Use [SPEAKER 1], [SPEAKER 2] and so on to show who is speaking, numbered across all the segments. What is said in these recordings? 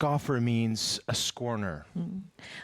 [SPEAKER 1] scoffer means a scorner.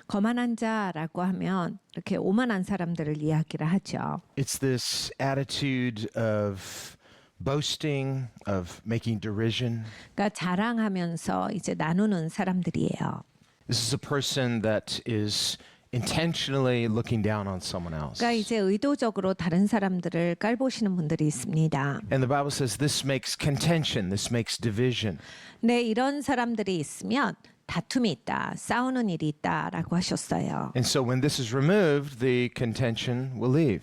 [SPEAKER 2] 거만한 자라고 하면 이렇게 오만한 사람들을 이야기를 하죠.
[SPEAKER 1] It's this attitude of boasting, of making derision.
[SPEAKER 2] 그러니까 자랑하면서 이제 나누는 사람들이에요.
[SPEAKER 1] This is a person that is intentionally looking down on someone else.
[SPEAKER 2] 그러니까 이제 의도적으로 다른 사람들을 깔보시는 분들이 있습니다.
[SPEAKER 1] And the Bible says this makes contention, this makes division.
[SPEAKER 2] 네, 이런 사람들이 있으면 다툼이 있다, 싸우는 일이 있다라고 하셨어요.
[SPEAKER 1] And so when this is removed, the contention will leave.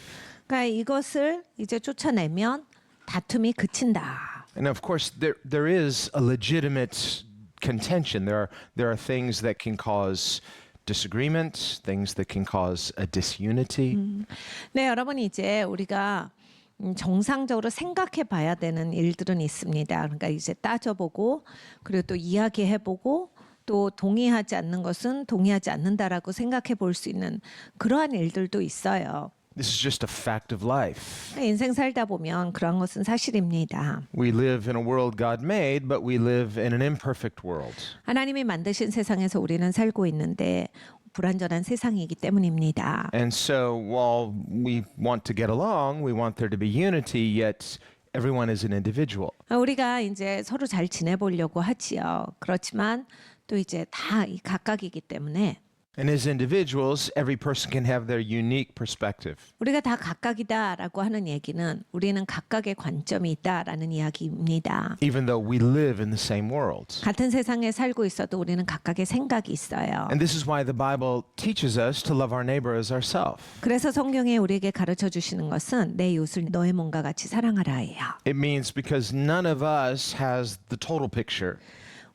[SPEAKER 2] 그러니까 이것을 이제 쫓아내면 다툼이 그친다.
[SPEAKER 1] And of course, there is a legitimate contention. There are things that can cause disagreement, things that can cause a disunity.
[SPEAKER 2] 네, 여러분 이제 우리가 정상적으로 생각해 봐야 되는 일들은 있습니다. 그러니까 이제 따져보고 그리고 또 이야기해보고 또 동의하지 않는 것은 동의하지 않는다라고 생각해 볼 수 있는 그러한 일들도 있어요.
[SPEAKER 1] This is just a fact of life.
[SPEAKER 2] 인생 살다 보면 그런 것은 사실입니다.
[SPEAKER 1] We live in a world God made, but we live in an imperfect world.
[SPEAKER 2] 하나님이 만드신 세상에서 우리는 살고 있는데 불완전한 세상이기 때문입니다.
[SPEAKER 1] And so while we want to get along, we want there to be unity, yet everyone is an individual.
[SPEAKER 2] 우리가 이제 서로 잘 지내보려고 하지요. 그렇지만 또 이제 다 각각이기 때문에
[SPEAKER 1] And as individuals, every person can have their unique perspective.
[SPEAKER 2] 우리가 다 각각이다라고 하는 얘기는 우리는 각각의 관점이 있다라는 이야기입니다.
[SPEAKER 1] Even though we live in the same world.
[SPEAKER 2] 같은 세상에 살고 있어도 우리는 각각의 생각이 있어요.
[SPEAKER 1] And this is why the Bible teaches us to love our neighbor as ourselves.
[SPEAKER 2] 그래서 성경에 우리에게 가르쳐 주시는 것은 내 이웃을 너의 몸과 같이 사랑하라예요.
[SPEAKER 1] It means because none of us has the total picture.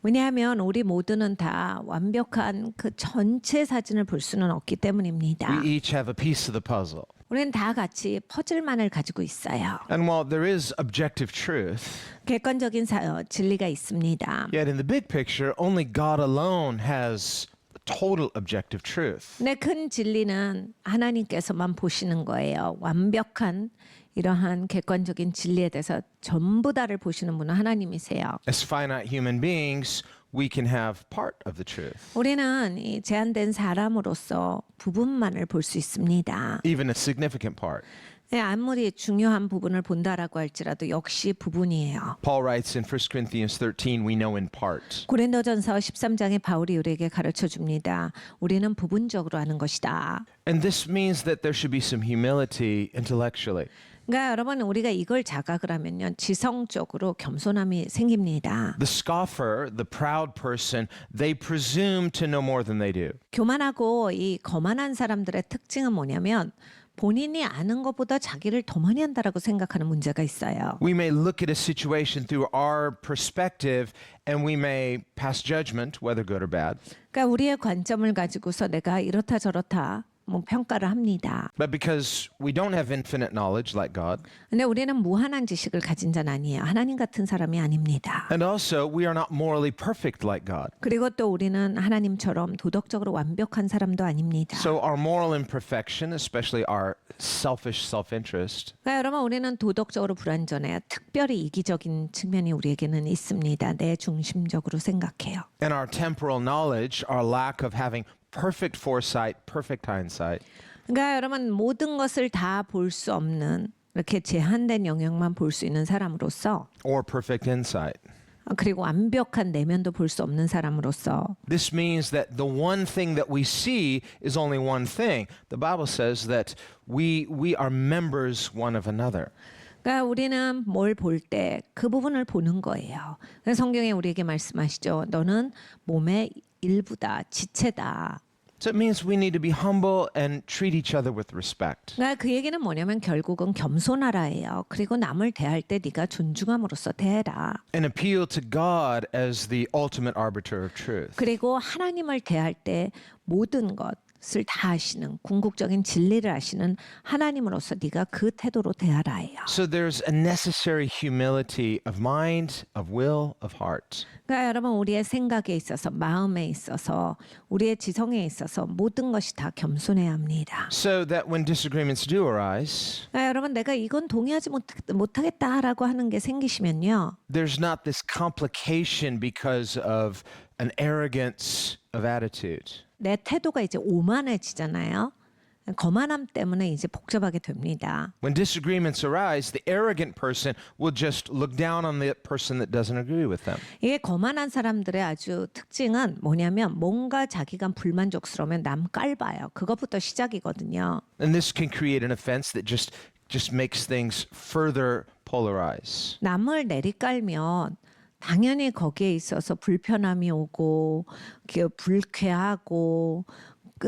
[SPEAKER 2] 왜냐하면 우리 모두는 다 완벽한 그 전체 사진을 볼 수는 없기 때문입니다.
[SPEAKER 1] We each have a piece of the puzzle.
[SPEAKER 2] 우리는 다 같이 퍼즐만을 가지고 있어요.
[SPEAKER 1] And while there is objective truth,
[SPEAKER 2] 객관적인 진리가 있습니다.
[SPEAKER 1] yet in the big picture, only God alone has total objective truth.
[SPEAKER 2] 네, 큰 진리는 하나님께서만 보시는 거예요. 완벽한 이러한 객관적인 진리에 대해서 전부 다를 보시는 분은 하나님이세요.
[SPEAKER 1] As finite human beings, we can have part of the truth,
[SPEAKER 2] 우리는 이 제한된 사람으로서 부분만을 볼 수 있습니다.
[SPEAKER 1] even a significant part.
[SPEAKER 2] 네, 아무리 중요한 부분을 본다라고 할지라도 역시 부분이에요.
[SPEAKER 1] Paul writes in 1 Corinthians 13, we know in part.
[SPEAKER 2] 고린도전서 13장에 바울이 우리에게 가르쳐 줍니다. 우리는 부분적으로 아는 것이다.
[SPEAKER 1] And this means that there should be some humility intellectually.
[SPEAKER 2] 그러니까 여러분 우리가 이걸 자각을 하면요. 지성적으로 겸손함이 생깁니다.
[SPEAKER 1] The scoffer, the proud person, they presume to know more than they do.
[SPEAKER 2] 교만하고 이 거만한 사람들의 특징은 뭐냐면 본인이 아는 것보다 자기를 더 많이 한다라고 생각하는 문제가 있어요.
[SPEAKER 1] We may look at a situation through our perspective and we may pass judgment, whether good or bad.
[SPEAKER 2] 그러니까 우리의 관점을 가지고서 내가 이렇다 저렇다 뭐 평가를 합니다.
[SPEAKER 1] But because we don't have infinite knowledge like God,
[SPEAKER 2] 근데 우리는 무한한 지식을 가진 자는 아니에요. 하나님 같은 사람이 아닙니다.
[SPEAKER 1] and also we are not morally perfect like God.
[SPEAKER 2] 그리고 또 우리는 하나님처럼 도덕적으로 완벽한 사람도 아닙니다.
[SPEAKER 1] So our moral imperfection, especially our selfish self-interest,
[SPEAKER 2] 그러니까 여러분 우리는 도덕적으로 불완전해요. 특별히 이기적인 측면이 우리에게는 있습니다. 내 중심적으로 생각해요.
[SPEAKER 1] and our temporal knowledge, our lack of having perfect foresight, perfect hindsight,
[SPEAKER 2] 그러니까 여러분 모든 것을 다 볼 수 없는 이렇게 제한된 영역만 볼 수 있는 사람으로서
[SPEAKER 1] or perfect insight.
[SPEAKER 2] 그리고 완벽한 내면도 볼 수 없는 사람으로서
[SPEAKER 1] This means that the one thing that we see is only one thing. The Bible says that we are members one of another.
[SPEAKER 2] 그러니까 우리는 뭘 볼 때 그 부분을 보는 거예요. 그래서 성경에 우리에게 말씀하시죠. 너는 몸의 일부다, 지체다.
[SPEAKER 1] So it means we need to be humble and treat each other with respect.
[SPEAKER 2] 그러니까 그 얘기는 뭐냐면 결국은 겸손하라예요. 그리고 남을 대할 때 네가 존중함으로써 대해라.
[SPEAKER 1] And appeal to God as the ultimate arbiter of truth.
[SPEAKER 2] 그리고 하나님을 대할 때 모든 것을 다 아시는 궁극적인 진리를 아시는 하나님으로서 네가 그 태도로 대하라예요.
[SPEAKER 1] So there's a necessary humility of mind, of will, of heart.
[SPEAKER 2] 그러니까 여러분 우리의 생각에 있어서 마음에 있어서 우리의 지성에 있어서 모든 것이 다 겸손해야 합니다.
[SPEAKER 1] So that when disagreements do arise,
[SPEAKER 2] 그러니까 여러분 내가 이건 동의하지 못하겠다라고 하는 게 생기시면요.
[SPEAKER 1] there's not this complication because of an arrogance of attitude.
[SPEAKER 2] 내 태도가 이제 오만해지잖아요. 거만함 때문에 이제 복잡하게 됩니다.
[SPEAKER 1] When disagreements arise, the arrogant person will just look down on the person that doesn't agree with them.
[SPEAKER 2] 이게 거만한 사람들의 아주 특징은 뭐냐면 뭔가 자기가 불만족스러우면 남 깔봐요. 그것부터 시작이거든요.
[SPEAKER 1] And this can create an offense that just makes things further polarize.
[SPEAKER 2] 남을 내리깔면 당연히 거기에 있어서 불편함이 오고 불쾌하고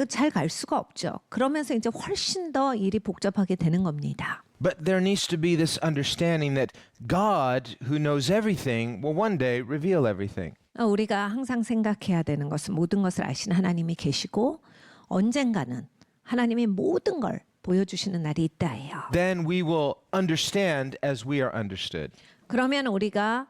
[SPEAKER 2] 잘 갈 수가 없죠. 그러면서 이제 훨씬 더 일이 복잡하게 되는 겁니다.
[SPEAKER 1] But there needs to be this understanding that God, who knows everything, will one day reveal everything.
[SPEAKER 2] 우리가 항상 생각해야 되는 것은 모든 것을 아시는 하나님이 계시고 언젠가는 하나님이 모든 걸 보여주시는 날이 있다예요.
[SPEAKER 1] Then we will understand as we are understood.
[SPEAKER 2] 그러면 우리가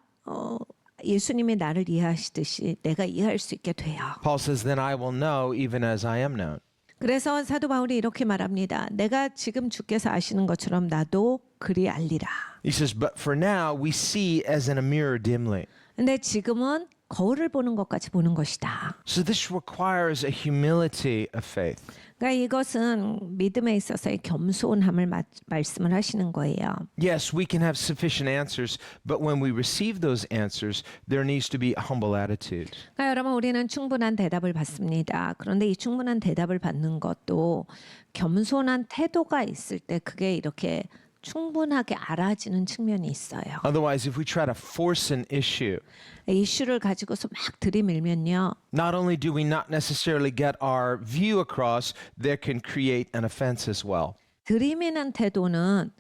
[SPEAKER 2] 예수님이 나를 이해하시듯이 내가 이해할 수 있게 돼요.
[SPEAKER 1] Paul says, then I will know even as I am known.
[SPEAKER 2] 그래서 사도 바울이 이렇게 말합니다. 내가 지금 주께서 아시는 것처럼 나도 그리 알리라.
[SPEAKER 1] He says, but for now we see as in a mirror dimly.
[SPEAKER 2] 근데 지금은 거울을 보는 것까지 보는 것이다.
[SPEAKER 1] So this requires a humility of faith.
[SPEAKER 2] 그러니까 이것은 믿음에 있어서의 겸손함을 말씀을 하시는 거예요.
[SPEAKER 1] Yes, we can have sufficient answers, but when we receive those answers, there needs to be a humble attitude.
[SPEAKER 2] 그러니까 여러분 우리는 충분한 대답을 받습니다. 그런데 이 충분한 대답을 받는 것도 겸손한 태도가 있을 때 그게 이렇게 충분하게 알아지는 측면이 있어요.
[SPEAKER 1] Otherwise, if we try to force an issue,
[SPEAKER 2] 이슈를 가지고서 막 들이밀면요.
[SPEAKER 1] not only do we not necessarily get our view across, there can create an offense as well.
[SPEAKER 2] 들이미는 태도는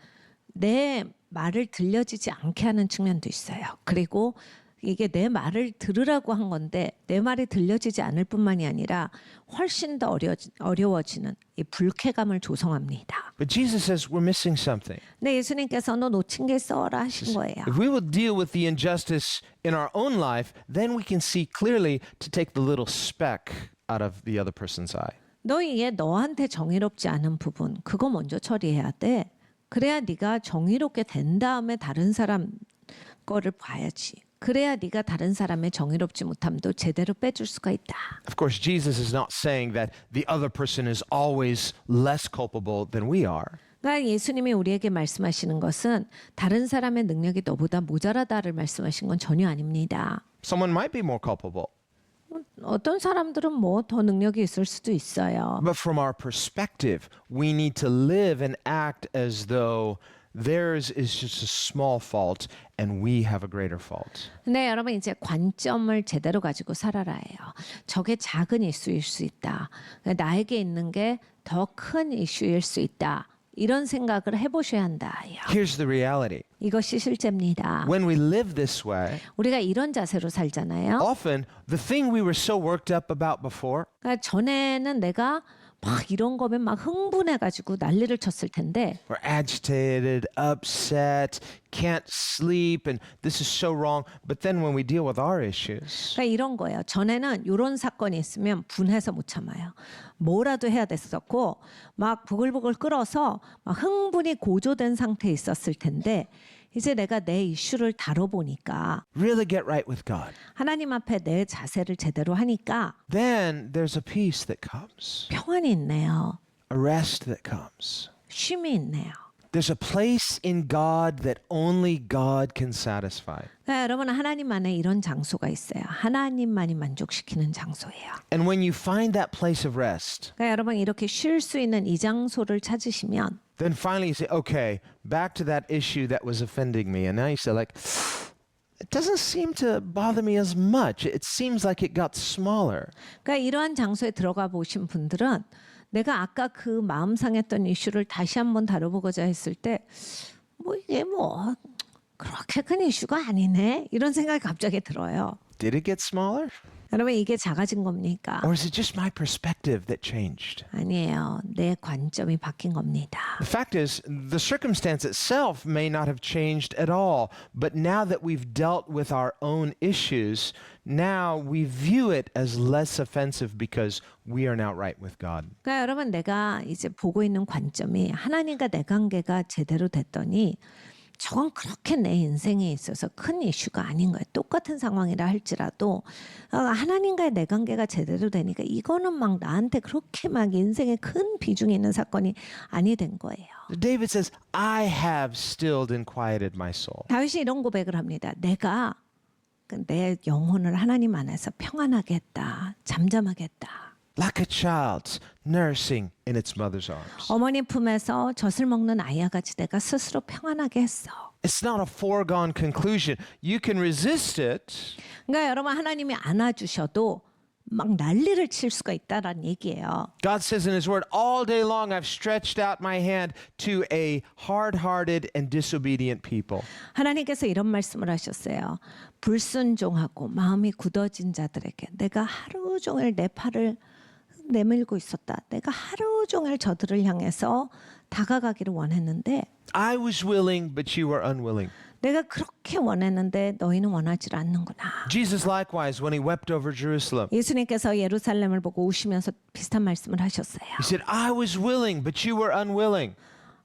[SPEAKER 2] 내 말을 들려지지 않게 하는 측면도 있어요. 그리고 이게 내 말을 들으라고 한 건데 내 말이 들려지지 않을 뿐만이 아니라 훨씬 더 어려워지는 이 불쾌감을 조성합니다.
[SPEAKER 1] But Jesus says we're missing something.
[SPEAKER 2] 근데 예수님께서 너 놓친 게 있어라 하신 거예요.
[SPEAKER 1] If we will deal with the injustice in our own life, then we can see clearly to take the little speck out of the other person's eye.
[SPEAKER 2] 너 이게 너한테 정의롭지 않은 부분 그거 먼저 처리해야 돼. 그래야 네가 정의롭게 된 다음에 다른 사람 거를 봐야지. 그래야 네가 다른 사람의 정의롭지 못함도 제대로 빼줄 수가 있다.
[SPEAKER 1] Of course, Jesus is not saying that the other person is always less culpable than we are.
[SPEAKER 2] 그러니까 예수님이 우리에게 말씀하시는 것은 다른 사람의 능력이 너보다 모자라다를 말씀하신 건 전혀 아닙니다.
[SPEAKER 1] Someone might be more culpable,
[SPEAKER 2] 어떤 사람들은 뭐 더 능력이 있을 수도 있어요.
[SPEAKER 1] but from our perspective, we need to live and act as though theirs is just a small fault and we have a greater fault.
[SPEAKER 2] 근데 여러분 이제 관점을 제대로 가지고 살아라 해요. 저게 작은 이슈일 수 있다. 그러니까 나에게 있는 게 더 큰 이슈일 수 있다. 이런 생각을 해보셔야 한다.
[SPEAKER 1] Here's the reality.
[SPEAKER 2] 이것이 실제입니다.
[SPEAKER 1] When we live this way,
[SPEAKER 2] 우리가 이런 자세로 살잖아요.
[SPEAKER 1] often the thing we were so worked up about before,
[SPEAKER 2] 그러니까 전에는 내가 막 이런 거면 막 흥분해가지고 난리를 쳤을 텐데
[SPEAKER 1] we're agitated, upset, can't sleep, and this is so wrong. But then when we deal with our issues,
[SPEAKER 2] 그러니까 이런 거예요. 전에는 이런 사건이 있으면 분해서 못 참아요. 뭐라도 해야 됐었고 막 부글부글 끓어서 막 흥분이 고조된 상태에 있었을 텐데 이제 내가 내 이슈를 다뤄보니까
[SPEAKER 1] really get right with God.
[SPEAKER 2] 하나님 앞에 내 자세를 제대로 하니까
[SPEAKER 1] Then there's a peace that comes,
[SPEAKER 2] 평안이 있네요.
[SPEAKER 1] a rest that comes.
[SPEAKER 2] 쉼이 있네요.
[SPEAKER 1] There's a place in God that only God can satisfy.
[SPEAKER 2] 그러니까 여러분 하나님 안에 이런 장소가 있어요. 하나님만이 만족시키는 장소예요.
[SPEAKER 1] And when you find that place of rest,
[SPEAKER 2] 그러니까 여러분 이렇게 쉴 수 있는 이 장소를 찾으시면
[SPEAKER 1] then finally you say, okay, back to that issue that was offending me. And now you say, like, it doesn't seem to bother me as much. It seems like it got smaller.
[SPEAKER 2] 그러니까 이러한 장소에 들어가 보신 분들은 내가 아까 그 마음 상했던 이슈를 다시 한번 다뤄보고자 했을 때 뭐 이게 뭐 그렇게 큰 이슈가 아니네 이런 생각이 갑자기 들어요.
[SPEAKER 1] Did it get smaller?
[SPEAKER 2] 여러분 이게 작아진 겁니까?
[SPEAKER 1] Or is it just my perspective that changed?
[SPEAKER 2] 아니에요. 내 관점이 바뀐 겁니다.
[SPEAKER 1] The fact is, the circumstance itself may not have changed at all, but now that we've dealt with our own issues, now we view it as less offensive because we are now right with God.
[SPEAKER 2] 그러니까 여러분 내가 이제 보고 있는 관점이 하나님과 내 관계가 제대로 됐더니 저건 그렇게 내 인생에 있어서 큰 이슈가 아닌 거예요. 똑같은 상황이라 할지라도 하나님과의 내 관계가 제대로 되니까 이거는 막 나한테 그렇게 막 인생에 큰 비중이 있는 사건이 아니 된 거예요.
[SPEAKER 1] David says, I have stilled and quieted my soul.
[SPEAKER 2] 다윗이 이런 고백을 합니다. 내가 내 영혼을 하나님 안에서 평안하게 했다. 잠잠하게 했다.
[SPEAKER 1] Like a child nursing in its mother's arms.
[SPEAKER 2] 어머니 품에서 젖을 먹는 아이와 같이 내가 스스로 평안하게 했어.
[SPEAKER 1] It's not a foregone conclusion. You can resist it,
[SPEAKER 2] 그러니까 여러분 하나님이 안아주셔도 막 난리를 칠 수가 있다라는 얘기예요.
[SPEAKER 1] God says in His Word, all day long I've stretched out my hand to a hard-hearted and disobedient people.
[SPEAKER 2] 하나님께서 이런 말씀을 하셨어요. 불순종하고 마음이 굳어진 자들에게 내가 하루 종일 내 팔을 내밀고 있었다. 내가 하루 종일 저들을 향해서 다가가기를 원했는데
[SPEAKER 1] I was willing, but you were unwilling.
[SPEAKER 2] 내가 그렇게 원했는데 너희는 원하지 않는구나.
[SPEAKER 1] Jesus likewise, when He wept over Jerusalem,
[SPEAKER 2] 예수님께서 예루살렘을 보고 우시면서 비슷한 말씀을 하셨어요.
[SPEAKER 1] He said, I was willing, but you were unwilling.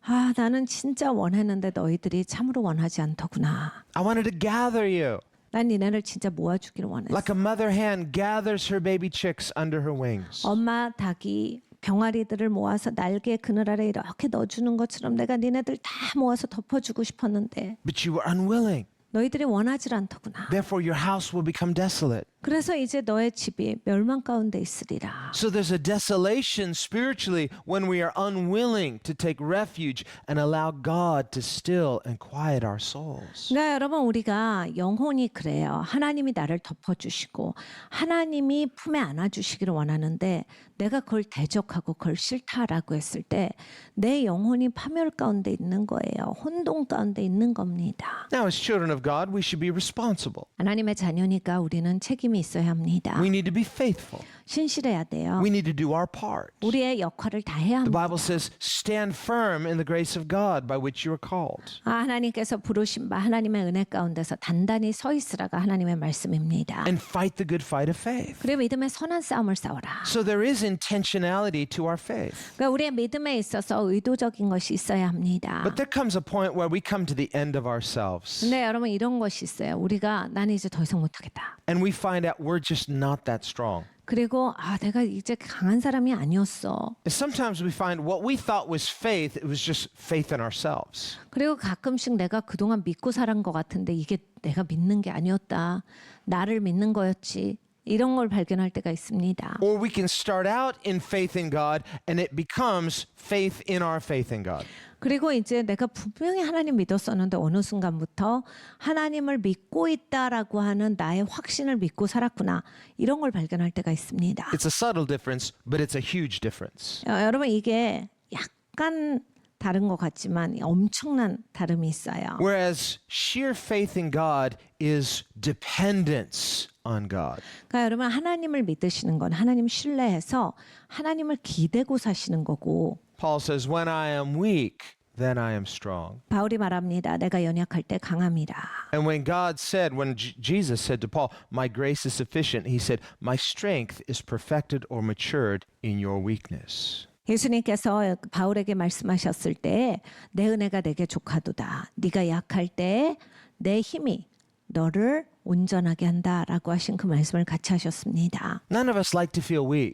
[SPEAKER 2] 아, 나는 진짜 원했는데 너희들이 참으로 원하지 않더구나.
[SPEAKER 1] I wanted to gather you.
[SPEAKER 2] 난 니네를 진짜 모아주기를 원했어.
[SPEAKER 1] Like a mother hen gathers her baby chicks under her wings.
[SPEAKER 2] 엄마 닭이 병아리들을 모아서 날개 그늘 아래 이렇게 넣어주는 것처럼 내가 니네들 다 모아서 덮어주고 싶었는데
[SPEAKER 1] But you were unwilling.
[SPEAKER 2] 너희들이 원하지 않더구나.
[SPEAKER 1] Therefore, your house will become desolate.
[SPEAKER 2] 그래서 이제 너의 집이 멸망 가운데 있으리라.
[SPEAKER 1] So there's a desolation spiritually when we are unwilling to take refuge and allow God to still and quiet our souls.
[SPEAKER 2] 그러니까 여러분 우리가 영혼이 그래요. 하나님이 나를 덮어주시고 하나님이 품에 안아주시기를 원하는데 내가 그걸 대적하고 그걸 싫다라고 했을 때 내 영혼이 파멸 가운데 있는 거예요. 혼돈 가운데 있는 겁니다.
[SPEAKER 1] Now, as children of God, we should be responsible.
[SPEAKER 2] 하나님의 자녀니까 우리는 책임이 있어야 합니다.
[SPEAKER 1] We need to be faithful.
[SPEAKER 2] 신실해야 돼요.
[SPEAKER 1] We need to do our part.
[SPEAKER 2] 우리의 역할을 다 해야
[SPEAKER 1] The
[SPEAKER 2] 합니다.
[SPEAKER 1] Bible says, stand firm in the grace of God by which you are called.
[SPEAKER 2] 하나님께서 부르신 바 하나님의 은혜 가운데서 단단히 서 있으라가 하나님의 말씀입니다.
[SPEAKER 1] And fight the good fight of faith.
[SPEAKER 2] 그리고 믿음의 선한 싸움을 싸워라.
[SPEAKER 1] So there is intentionality to our faith.
[SPEAKER 2] 그러니까 우리의 믿음에 있어서 의도적인 것이 있어야 합니다.
[SPEAKER 1] But there comes a point where we come to the end of ourselves.
[SPEAKER 2] 근데 여러분 이런 것이 있어요. 우리가 나는 이제 더 이상 못하겠다.
[SPEAKER 1] And we find out we're just not that strong.
[SPEAKER 2] 그리고 내가 이제 강한 사람이 아니었어.
[SPEAKER 1] And sometimes we find what we thought was faith, it was just faith in ourselves.
[SPEAKER 2] 그리고 가끔씩 내가 그동안 믿고 살은 것 같은데 이게 내가 믿는 게 아니었다. 나를 믿는 거였지. 이런 걸 발견할 때가 있습니다.
[SPEAKER 1] Or we can start out in faith in God and it becomes faith in our faith in God.
[SPEAKER 2] 그리고 이제 내가 분명히 하나님 믿었었는데 어느 순간부터 하나님을 믿고 있다라고 하는 나의 확신을 믿고 살았구나. 이런 걸 발견할 때가 있습니다.
[SPEAKER 1] It's a subtle difference, but it's a huge difference.
[SPEAKER 2] 여러분 이게 약간 다른 것 같지만 엄청난 다름이 있어요.
[SPEAKER 1] Whereas sheer faith in God is dependence on God.
[SPEAKER 2] 그러니까 여러분 하나님을 믿으시는 건 하나님 신뢰해서 하나님을 기대고 사시는 거고
[SPEAKER 1] Paul says, when I am weak, then I am strong.
[SPEAKER 2] 바울이 말합니다. 내가 연약할 때 강함이라.
[SPEAKER 1] And when God said, when Jesus said to Paul, my grace is sufficient, he said, my strength is perfected or matured in your weakness.
[SPEAKER 2] 예수님께서 바울에게 말씀하셨을 때 내 은혜가 내게 족하도다. 네가 약할 때 내 힘이 너를 온전하게 한다라고 하신 그 말씀을 같이 하셨습니다.
[SPEAKER 1] None of us like to feel weak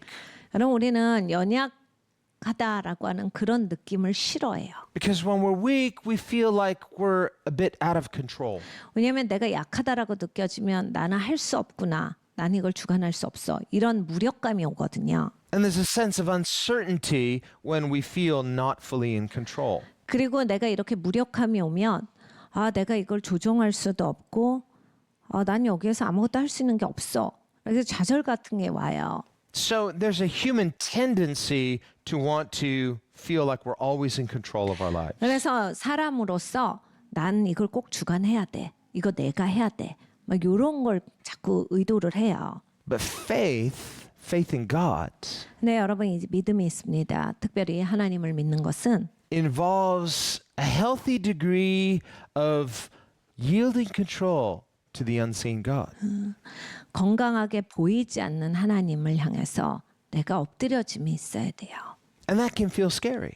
[SPEAKER 2] 여러분 우리는 연약하다라고 하는 그런 느낌을 싫어해요.
[SPEAKER 1] because when we're weak, we feel like we're a bit out of control.
[SPEAKER 2] 왜냐하면 내가 약하다라고 느껴지면 나는 할 수 없구나. 난 이걸 주관할 수 없어. 이런 무력감이 오거든요.
[SPEAKER 1] And there's a sense of uncertainty when we feel not fully in control.
[SPEAKER 2] 그리고 내가 이렇게 무력함이 오면 내가 이걸 조종할 수도 없고 난 여기에서 아무것도 할 수 있는 게 없어. 그래서 좌절 같은 게 와요.
[SPEAKER 1] So there's a human tendency to want to feel like we're always in control of our lives.
[SPEAKER 2] 그래서 사람으로서 난 이걸 꼭 주관해야 돼. 이거 내가 해야 돼. 막 이런 걸 자꾸 의도를 해요.
[SPEAKER 1] But faith in God
[SPEAKER 2] 네, 여러분 이제 믿음이 있습니다. 특별히 하나님을 믿는 것은
[SPEAKER 1] involves a healthy degree of yielding control to the unseen God.
[SPEAKER 2] 건강하게 보이지 않는 하나님을 향해서 내가 엎드려짐이 있어야 돼요.
[SPEAKER 1] And that can feel scary.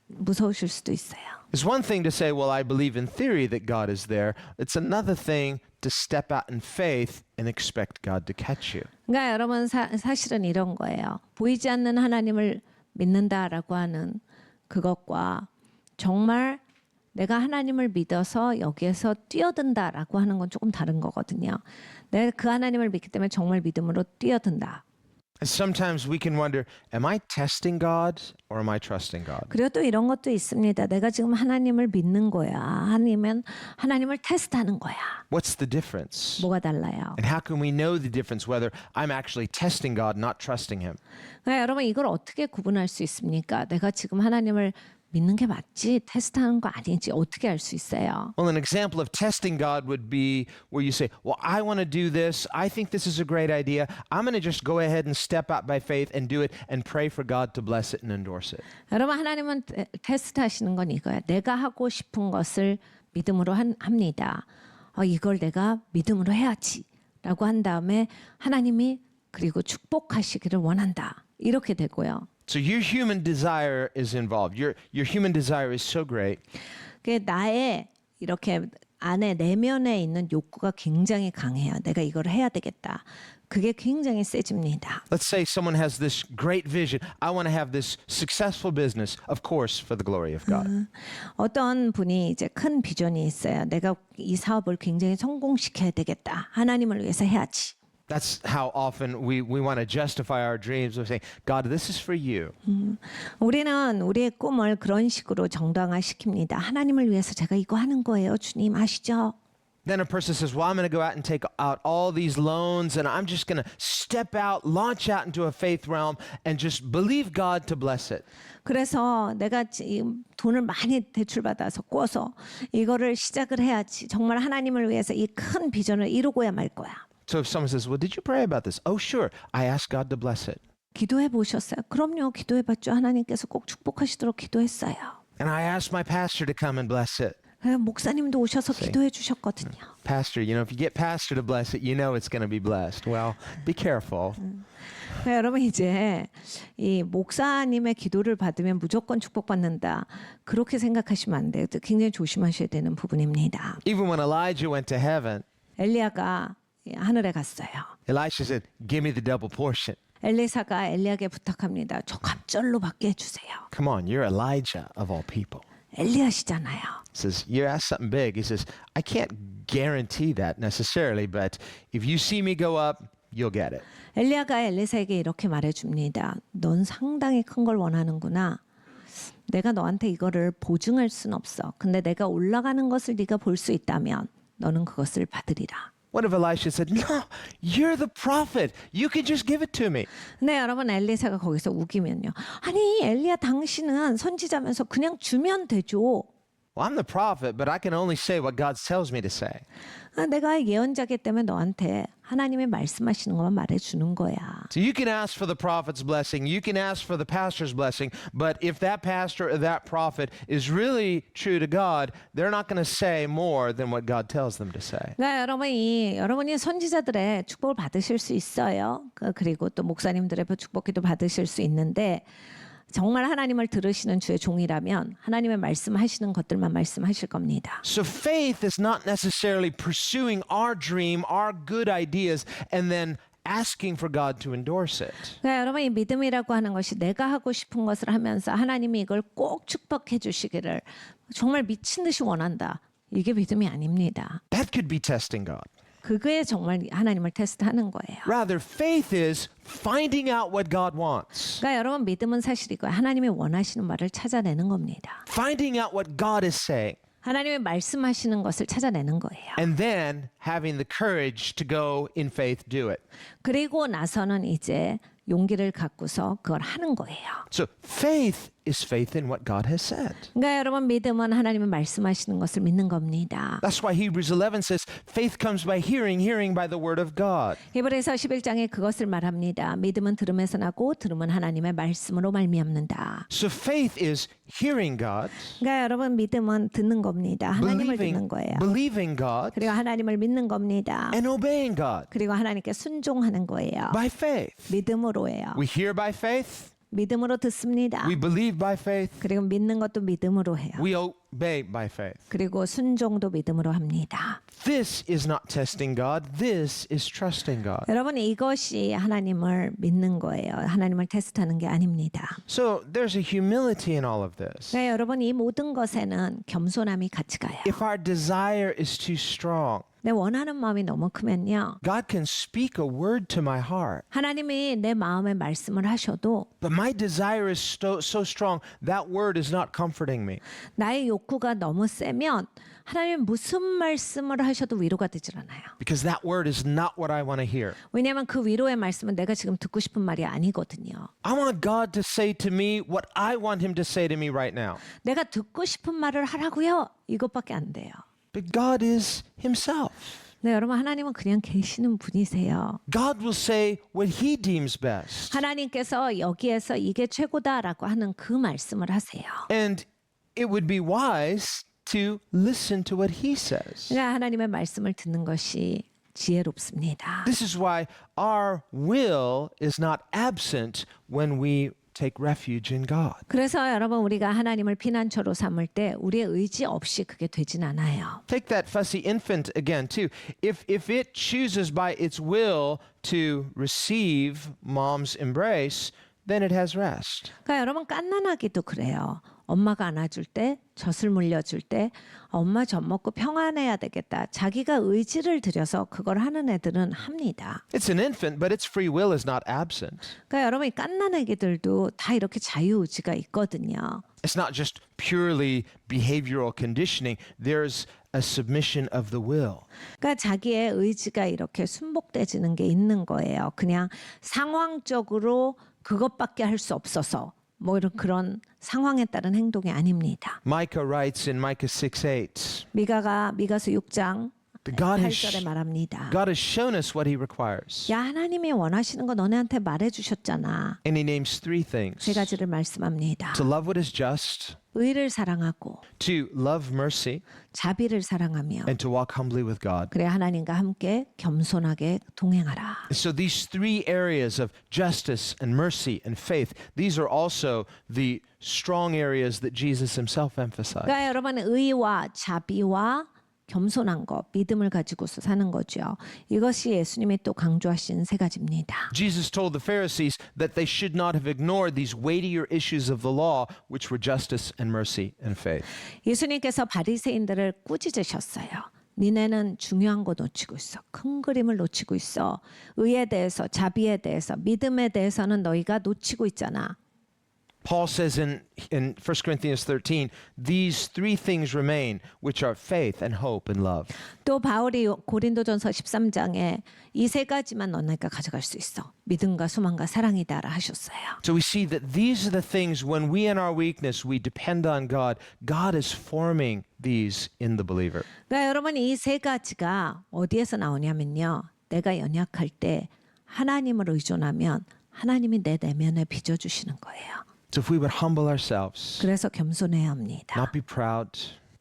[SPEAKER 2] 무서우실 수도 있어요.
[SPEAKER 1] It's one thing to say, well, I believe in theory that God is there. It's another thing to step out in faith and expect God to catch you.
[SPEAKER 2] 그러니까 여러분 사실은 이런 거예요. 보이지 않는 하나님을 믿는다라고 하는 그것과 정말 내가 하나님을 믿어서 여기에서 뛰어든다라고 하는 건 조금 다른 거거든요. 내가 그 하나님을 믿기 때문에 정말 믿음으로 뛰어든다.
[SPEAKER 1] And sometimes we can wonder, am I testing God or am I trusting God?
[SPEAKER 2] 그리고 또 이런 것도 있습니다. 내가 지금 하나님을 믿는 거야. 아니면 하나님을 테스트하는 거야.
[SPEAKER 1] What's the difference?
[SPEAKER 2] 뭐가 달라요?
[SPEAKER 1] And how can we know the difference whether I'm actually testing God, not trusting Him?
[SPEAKER 2] 그러니까 여러분 이걸 어떻게 구분할 수 있습니까? 내가 지금 하나님을 믿는 게 맞지? 테스트하는 거 아닌지 어떻게 알 수 있어요?
[SPEAKER 1] Well, an example of testing God would be where you say, well, I want to do this. I think this is a great idea. I'm going to just go ahead and step out by faith and do it and pray for God to bless it and endorse it.
[SPEAKER 2] 여러분 하나님은 테스트 하시는 건 이거야. 내가 하고 싶은 것을 믿음으로 합니다. 이걸 내가 믿음으로 해야지 라고 한 다음에 하나님이 그리고 축복하시기를 원한다. 이렇게 되고요.
[SPEAKER 1] So your human desire is involved. Your human desire is so great.
[SPEAKER 2] 그 나의 이렇게 안에 내면에 있는 욕구가 굉장히 강해요. 내가 이걸 해야 되겠다. 그게 굉장히 세집니다.
[SPEAKER 1] Let's say someone has this great vision. I want to have this successful business, of course, for the glory of God.
[SPEAKER 2] 어떤 분이 이제 큰 비전이 있어요. 내가 이 사업을 굉장히 성공시켜야 되겠다. 하나님을 위해서 해야지.
[SPEAKER 1] That's how often we want to justify our dreams of saying, God, this is for you.
[SPEAKER 2] 우리는 우리의 꿈을 그런 식으로 정당화시킵니다. 하나님을 위해서 제가 이거 하는 거예요. 주님 아시죠?
[SPEAKER 1] Then a person says, well, I'm going to go out and take out all these loans and I'm just going to step out, launch out into a faith realm and just believe God to bless it.
[SPEAKER 2] 그래서 내가 지금 돈을 많이 대출받아서 꿔서 이거를 시작을 해야지. 정말 하나님을 위해서 이 큰 비전을 이루고야 말 거야.
[SPEAKER 1] So if someone says, well, did you pray about this? Oh, sure. I asked God to bless it.
[SPEAKER 2] 기도해 보셨어요? 그럼요. 기도해 봤죠. 하나님께서 꼭 축복하시도록 기도했어요.
[SPEAKER 1] And I asked my pastor to come and bless it.
[SPEAKER 2] 목사님도 오셔서 기도해 주셨거든요.
[SPEAKER 1] Pastor, you know, if you get pastor to bless it, you know it's going to be blessed. Well, be careful.
[SPEAKER 2] 여러분 이제 이 목사님의 기도를 받으면 무조건 축복받는다. 그렇게 생각하시면 안 돼요. 굉장히 조심하셔야 되는 부분입니다.
[SPEAKER 1] Even when Elijah went to heaven,
[SPEAKER 2] 엘리야가 하늘에 갔어요.
[SPEAKER 1] Elisha said, give me the double portion.
[SPEAKER 2] 엘리사가 엘리야에게 부탁합니다. 저 갑절로 받게 해주세요.
[SPEAKER 1] Come on, you're Elijah of all people.
[SPEAKER 2] 엘리야시잖아요.
[SPEAKER 1] Says, you asked something big. He says, I can't guarantee that necessarily, but if you see me go up, you'll get it.
[SPEAKER 2] 엘리야가 엘리사에게 이렇게 말해줍니다. 넌 상당히 큰 걸 원하는구나. 내가 너한테 이거를 보증할 순 없어. 근데 내가 올라가는 것을 네가 볼 수 있다면 너는 그것을 받으리라.
[SPEAKER 1] What if Elisha said, no, you're the prophet. You can just give it to me.
[SPEAKER 2] 근데 여러분 엘리사가 거기서 우기면요. 아니 엘리야 당신은 선지자면서 그냥 주면 되죠.
[SPEAKER 1] Well, I'm the prophet, but I can only say what God tells me to say.
[SPEAKER 2] 내가 예언자기 때문에 너한테 하나님이 말씀하시는 것만 말해주는 거야.
[SPEAKER 1] So you can ask for the prophet's blessing, you can ask for the pastor's blessing, but if that pastor or that prophet is really true to God, they're not going to say more than what God tells them to say.
[SPEAKER 2] 그러니까 여러분이 선지자들의 축복을 받으실 수 있어요. 그리고 또 목사님들의 축복기도 받으실 수 있는데 정말 하나님을 들으시는 주의 종이라면 하나님의 말씀하시는 것들만 말씀하실 겁니다.
[SPEAKER 1] So faith is not necessarily pursuing our dream, our good ideas, and then asking for God to endorse it.
[SPEAKER 2] 그러니까 여러분 이 믿음이라고 하는 것이 내가 하고 싶은 것을 하면서 하나님이 이걸 꼭 축복해 주시기를 정말 미친 듯이 원한다. 이게 믿음이 아닙니다.
[SPEAKER 1] That could be testing God.
[SPEAKER 2] 그게 정말 하나님을 테스트하는 거예요.
[SPEAKER 1] Rather, faith is finding out what God wants.
[SPEAKER 2] 그러니까 여러분 믿음은 사실 이거예요. 하나님이 원하시는 말을 찾아내는 겁니다.
[SPEAKER 1] Finding out what God is saying.
[SPEAKER 2] 하나님이 말씀하시는 것을 찾아내는 거예요.
[SPEAKER 1] And then having the courage to go in faith do it.
[SPEAKER 2] 그리고 나서는 이제 용기를 갖고서 그걸 하는 거예요.
[SPEAKER 1] So faith is faith in what God has said.
[SPEAKER 2] 그러니까 여러분 믿음은 하나님이 말씀하시는 것을 믿는 겁니다.
[SPEAKER 1] That's why Hebrews 11 says faith comes by hearing, hearing by the word of God.
[SPEAKER 2] 히브리서 11장에 그것을 말합니다. 믿음은 들음에서 나고 들음은 하나님의 말씀으로 말미암는다.
[SPEAKER 1] So faith is hearing God,
[SPEAKER 2] 그러니까 여러분 믿음은 듣는 겁니다. 하나님을 듣는 거예요.
[SPEAKER 1] believing God,
[SPEAKER 2] 그리고 하나님을 믿는 겁니다.
[SPEAKER 1] and obeying God
[SPEAKER 2] 그리고 하나님께 순종하는 거예요.
[SPEAKER 1] by faith.
[SPEAKER 2] 믿음으로예요.
[SPEAKER 1] We hear by faith,
[SPEAKER 2] 믿음으로 듣습니다.
[SPEAKER 1] we believe by faith,
[SPEAKER 2] 그리고 믿는 것도 믿음으로 해요.
[SPEAKER 1] we obey by faith.
[SPEAKER 2] 그리고 순종도 믿음으로 합니다.
[SPEAKER 1] This is not testing God. This is trusting God.
[SPEAKER 2] 여러분 이것이 하나님을 믿는 거예요. 하나님을 테스트하는 게 아닙니다.
[SPEAKER 1] So there's a humility in all of this.
[SPEAKER 2] 네, 여러분 이 모든 것에는 겸손함이 같이 가요.
[SPEAKER 1] If our desire is too strong,
[SPEAKER 2] 내 원하는 마음이 너무 크면요.
[SPEAKER 1] God can speak a word to my heart.
[SPEAKER 2] 하나님이 내 마음에 말씀을 하셔도
[SPEAKER 1] But my desire is so strong, that word is not comforting me.
[SPEAKER 2] 나의 욕구가 너무 세면 하나님 무슨 말씀을 하셔도 위로가 되질 않아요.
[SPEAKER 1] Because that word is not what I want to hear.
[SPEAKER 2] 왜냐하면 그 위로의 말씀은 내가 지금 듣고 싶은 말이 아니거든요.
[SPEAKER 1] I want God to say to me what I want Him to say to me right now.
[SPEAKER 2] 내가 듣고 싶은 말을 하라고요. 이것밖에 안 돼요.
[SPEAKER 1] But God is Himself.
[SPEAKER 2] 네, 여러분 하나님은 그냥 계시는 분이세요.
[SPEAKER 1] God will say what He deems best.
[SPEAKER 2] 하나님께서 여기에서 이게 최고다라고 하는 그 말씀을 하세요.
[SPEAKER 1] And it would be wise to listen to what He says.
[SPEAKER 2] 그러니까 하나님의 말씀을 듣는 것이 지혜롭습니다.
[SPEAKER 1] This is why our will is not absent when we take refuge in God.
[SPEAKER 2] 그래서 여러분 우리가 하나님을 피난처로 삼을 때 우리의 의지 없이 그게 되진 않아요.
[SPEAKER 1] Take that fussy infant again too. If it chooses by its will to receive mom's embrace, then it has rest.
[SPEAKER 2] 그러니까 여러분 갓난아기도 그래요. 엄마가 안아줄 때, 젖을 물려줄 때 엄마 젖 먹고 평안해야 되겠다. 자기가 의지를 들여서 그걸 하는 애들은 합니다.
[SPEAKER 1] It's an infant, but its free will is not absent.
[SPEAKER 2] 그러니까 여러분 이 갓난아기들도 다 이렇게 자유의지가 있거든요.
[SPEAKER 1] It's not just purely behavioral conditioning. There's a submission of the will.
[SPEAKER 2] 그러니까 자기의 의지가 이렇게 순복되지는 게 있는 거예요. 그냥 상황적으로 그것밖에 할 수 없어서 뭐 이런 그런 상황에 따른 행동이 아닙니다.
[SPEAKER 1] Micah writes in Micah 6:8.
[SPEAKER 2] 미가서 6장
[SPEAKER 1] God
[SPEAKER 2] 8절에 말합니다.
[SPEAKER 1] God has shown us what He requires.
[SPEAKER 2] 야 하나님이 원하시는 거 너네한테 말해주셨잖아.
[SPEAKER 1] And He names three things.
[SPEAKER 2] 세 가지를 말씀합니다.
[SPEAKER 1] To love what is just,
[SPEAKER 2] 의를 사랑하고
[SPEAKER 1] to love mercy,
[SPEAKER 2] 자비를 사랑하며
[SPEAKER 1] and to walk humbly with God.
[SPEAKER 2] 그래 하나님과 함께 겸손하게 동행하라.
[SPEAKER 1] So these three areas of justice and mercy and faith, these are also the strong areas that Jesus Himself emphasized.
[SPEAKER 2] 그러니까 여러분 의와 자비와 겸손한 것, 믿음을 가지고서 사는 거죠. 이것이 예수님이 또 강조하신 세 가지입니다.
[SPEAKER 1] Jesus told the Pharisees that they should not have ignored these weightier issues of the law, which were justice and mercy and faith.
[SPEAKER 2] 예수님께서 바리새인들을 꾸짖으셨어요. 니네는 중요한 거 놓치고 있어. 큰 그림을 놓치고 있어. 의에 대해서, 자비에 대해서, 믿음에 대해서는 너희가 놓치고 있잖아.
[SPEAKER 1] Paul says in 1 Corinthians 13, these three things remain, which are faith and hope and love.
[SPEAKER 2] 또 바울이 고린도전서 13장에 이 세 가지만 너네가 가져갈 수 있어. 믿음과 소망과 사랑이다라 하셨어요.
[SPEAKER 1] So we see that these are the things when we in our weakness, we depend on God. God is forming these in the believer.
[SPEAKER 2] 그러니까 여러분 이 세 가지가 어디에서 나오냐면요. 내가 연약할 때 하나님을 의존하면 하나님이 내 내면에 빚어주시는 거예요.
[SPEAKER 1] So if we would humble ourselves,
[SPEAKER 2] 그래서 겸손해야 합니다.
[SPEAKER 1] not be proud,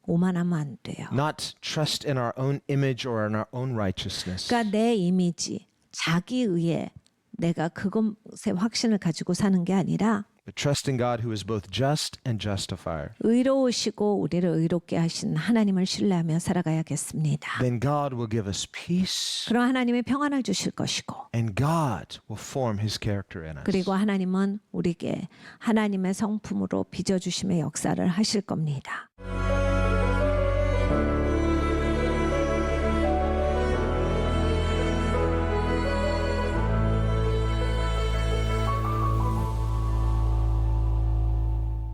[SPEAKER 2] 오만하면 안 돼요.
[SPEAKER 1] not trust in our own image or in our own righteousness.
[SPEAKER 2] 그러니까 내 이미지, 자기 의에 내가 그것에 확신을 가지고 사는 게 아니라
[SPEAKER 1] But trust in God who is both just and justifier.
[SPEAKER 2] 의로우시고 우리를 의롭게 하신 하나님을 신뢰하며 살아가야겠습니다.
[SPEAKER 1] Then God will give us peace
[SPEAKER 2] 그럼 하나님이 평안을 주실 것이고
[SPEAKER 1] and God will form His character in us.
[SPEAKER 2] 그리고 하나님은 우리에게 하나님의 성품으로 빚어주심의 역사를 하실 겁니다.